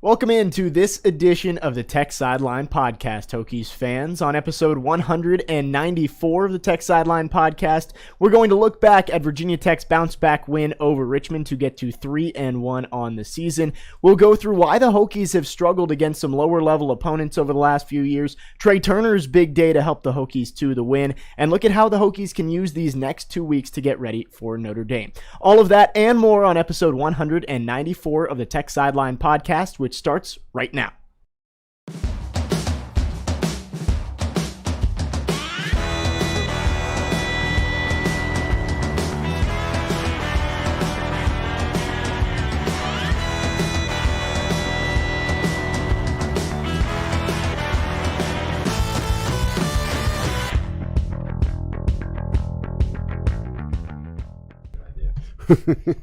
Welcome into this edition of the TechSideline podcast, Hokies fans. On episode 194 of the TechSideline podcast, we're going to look back at Virginia Tech's bounce-back win over Richmond to get to 3-1 on the season. We'll go through why the Hokies have struggled against some lower-level opponents over the last few years, Trey Turner's big day to help the Hokies to the win, and look at how the Hokies can use these next 2 weeks to get ready for Notre Dame. All of that and more on episode 194 of the TechSideline podcast, which starts right now.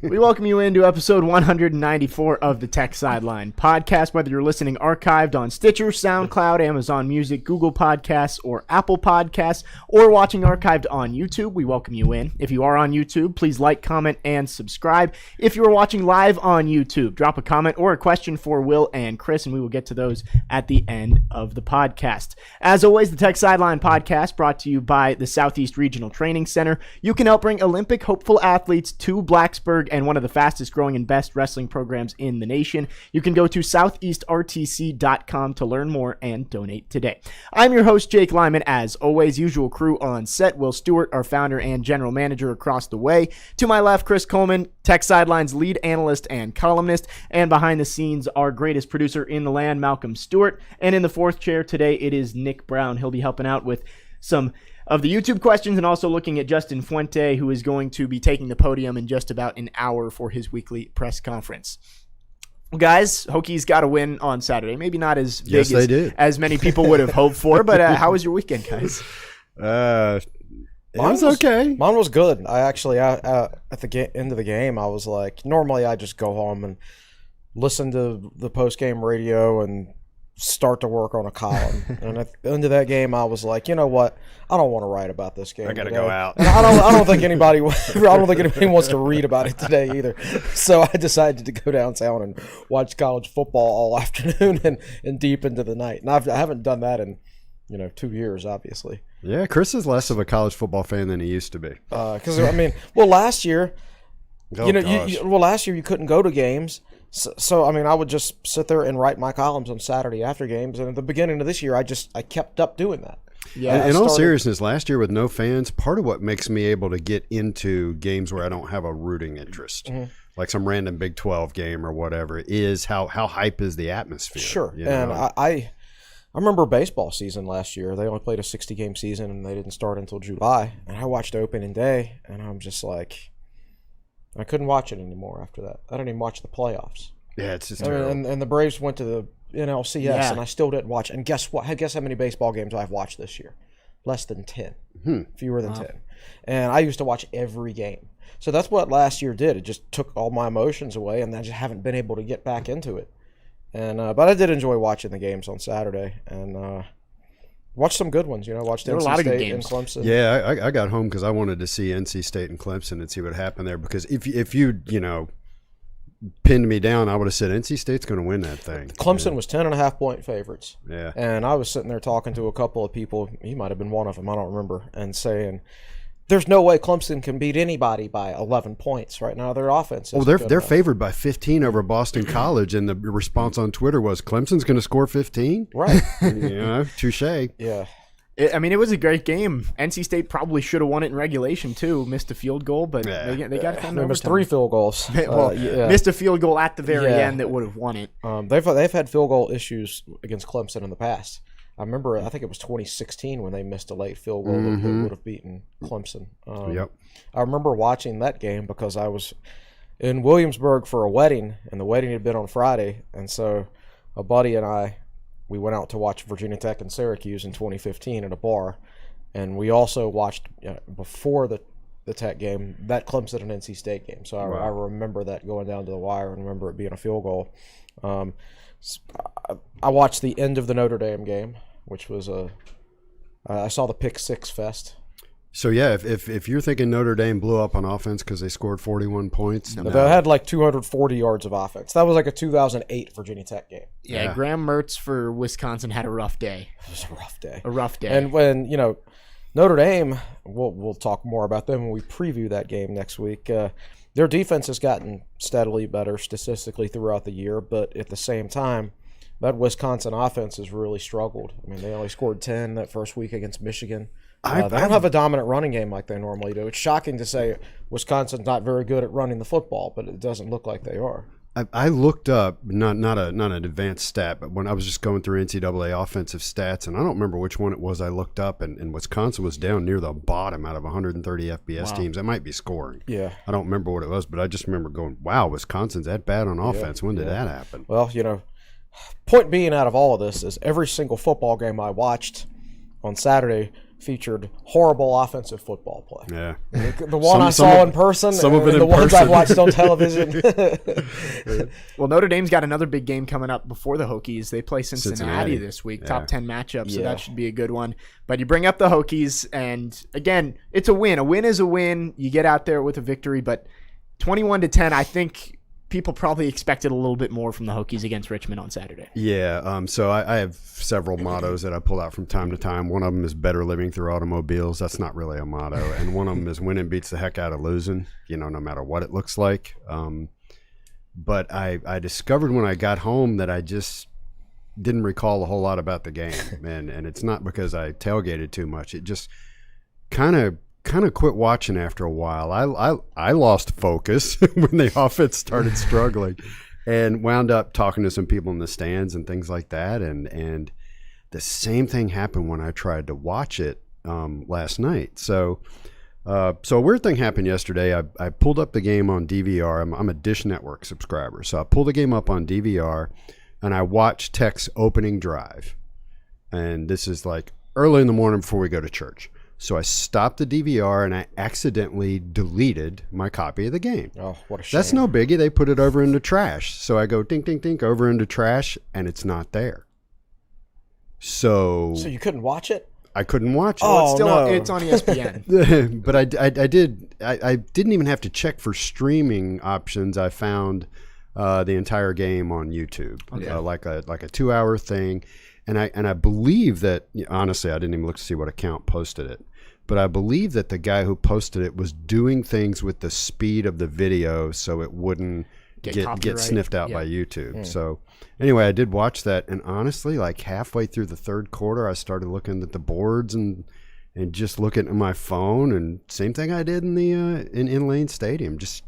We welcome you into episode 194 of the TechSideline podcast. Whether you're listening archived on Stitcher, SoundCloud, Amazon Music, Google Podcasts, or Apple Podcasts, or watching archived on YouTube, we welcome you in. If you are on YouTube, please like, comment, and subscribe. If you are watching live on YouTube, drop a comment or a question for Will and Chris, and we will get to those at the end of the podcast. As always, the TechSideline podcast brought to you by the Southeast Regional Training Center. You can help bring Olympic hopeful athletes to Blacksburg and one of the fastest growing and best wrestling programs in the nation. You can go to southeastrtc.com to learn more and donate today. I'm your host, Jake Lyman. As always, usual crew on set, Will Stewart, our founder and general manager across the way. To my left, Chris Coleman, TechSideline's lead analyst and columnist, and behind the scenes, our greatest producer in the land, Malcolm Stewart. And in the fourth chair today, it is Nick Brown. He'll be helping out with some of the YouTube questions and also looking at Justin Fuente, who is going to be taking the podium in just about an hour for his weekly press conference. Well, guys, Hokies got a win on Saturday. Maybe not as big as many people would have hoped for, but how was your weekend, guys? It was okay. Mine was good. I actually, at the end of the game, I was like, normally I just go home and listen to the post-game radio and start to work on a column. And at the end of that game, I was like, you know what? I don't want to write about this game. I got to go out. And I don't think anybody wants to read about it today either. So I decided to go downtown and watch college football all afternoon and deep into the night. And I haven't done that in 2 years, obviously. Yeah, Chris is less of a college football fan than he used to be. Because last year, last year you couldn't go to games. So I would just sit there and write my columns on Saturday after games, and at the beginning of this year, I kept up doing that. Yeah. In all seriousness, last year with no fans, part of what makes me able to get into games where I don't have a rooting interest, like some random Big 12 game or whatever, is how hype is the atmosphere. Sure, and I remember baseball season last year. They only played a 60-game season, and they didn't start until July. And I watched opening day, and I'm just like, I couldn't watch it anymore after that. I didn't even watch the playoffs. Yeah, it's just terrible. And the Braves went to the NLCS, and I still didn't watch. And guess what? Guess how many baseball games I've watched this year? Less than 10. Fewer than 10. And I used to watch every game. So that's what last year did. It just took all my emotions away, and I just haven't been able to get back into it. And but I did enjoy watching the games on Saturday, and watched some good ones. Watched NC State and Clemson. Yeah, I got home because I wanted to see NC State and Clemson and see what happened there. Because if you pinned me down, I would have said NC State's going to win that thing. Clemson was 10.5-point favorites. Yeah. And I was sitting there talking to a couple of people. He might have been one of them. I don't remember. And saying, there's no way Clemson can beat anybody by 11 points right now. Their offense is they're favored by 15 over Boston College, and the response on Twitter was, Clemson's going to score 15? Right. Touche. Yeah. It was a great game. NC State probably should have won it in regulation, too. Missed a field goal, but they got it kind of There was 3 field goals. Missed a field goal at the very end that would have won it. They've had field goal issues against Clemson in the past. I think it was 2016 when they missed a late field goal that would have beaten Clemson. I remember watching that game because I was in Williamsburg for a wedding, and the wedding had been on Friday. And so a buddy and we went out to watch Virginia Tech and Syracuse in 2015 at a bar. And we also watched, before the Tech game, that Clemson and NC State game. So I remember that going down to the wire and remember it being a field goal. I watched the end of the Notre Dame game, which was I saw the Pick Six Fest. So yeah, if you're thinking Notre Dame blew up on offense because they scored 41 points, They had like 240 yards of offense. That was like a 2008 Virginia Tech game. Yeah, Graham Mertz for Wisconsin had a rough day. It was a rough day. A rough day. And when Notre Dame, we'll talk more about them when we preview that game next week. Their defense has gotten steadily better statistically throughout the year, but at the same time, that Wisconsin offense has really struggled. I mean, they only scored 10 that first week against Michigan. They don't have a dominant running game like they normally do. It's shocking to say Wisconsin's not very good at running the football, but it doesn't look like they are. I looked up not an advanced stat, but when I was just going through NCAA offensive stats, and I don't remember which one it was I looked up, and Wisconsin was down near the bottom out of 130 FBS teams. That might be scoring. Yeah. I don't remember what it was, but I just remember going, wow, Wisconsin's that bad on offense. When did that happen? Well, point being out of all of this is every single football game I watched on Saturday featured horrible offensive football play. Yeah. The one I saw in person, some of it and the in ones person. I've watched on television. Well, Notre Dame's got another big game coming up before the Hokies. They play Cincinnati this week, top 10 matchup, so that should be a good one. But you bring up the Hokies, and again, it's a win. A win is a win. You get out there with a victory, but 21-10, I think people probably expected a little bit more from the Hokies against Richmond on Saturday. Yeah, so I have several mottos that I pull out from time to time. One of them is better living through automobiles. That's not really a motto. And one of them is winning beats the heck out of losing, no matter what it looks like. But I discovered when I got home that I just didn't recall a whole lot about the game. And it's not because I tailgated too much. It just kind of quit watching after a while. I lost focus when the offense started struggling, and wound up talking to some people in the stands and things like that. And the same thing happened when I tried to watch it last night. So a weird thing happened yesterday. I pulled up the game on DVR. I'm a Dish Network subscriber, so I pulled the game up on DVR, and I watched Tech's opening drive. And this is like early in the morning before we go to church. So I stopped the DVR and I accidentally deleted my copy of the game. Oh, what a shame. That's no biggie. They put it over into trash. So I go dink, dink, dink over into trash, and it's not there. So you couldn't watch it? I couldn't watch it. Oh, It's on ESPN. But I didn't even have to check for streaming options. I found the entire game on YouTube, like a 2-hour thing. And I believe that, honestly, I didn't even look to see what account posted it, but I believe that the guy who posted it was doing things with the speed of the video so it wouldn't get sniffed out by YouTube. So anyway, I did watch that, and honestly, like halfway through the third quarter, I started looking at the boards and just looking at my phone, and same thing I did in the in Lane Stadium. Just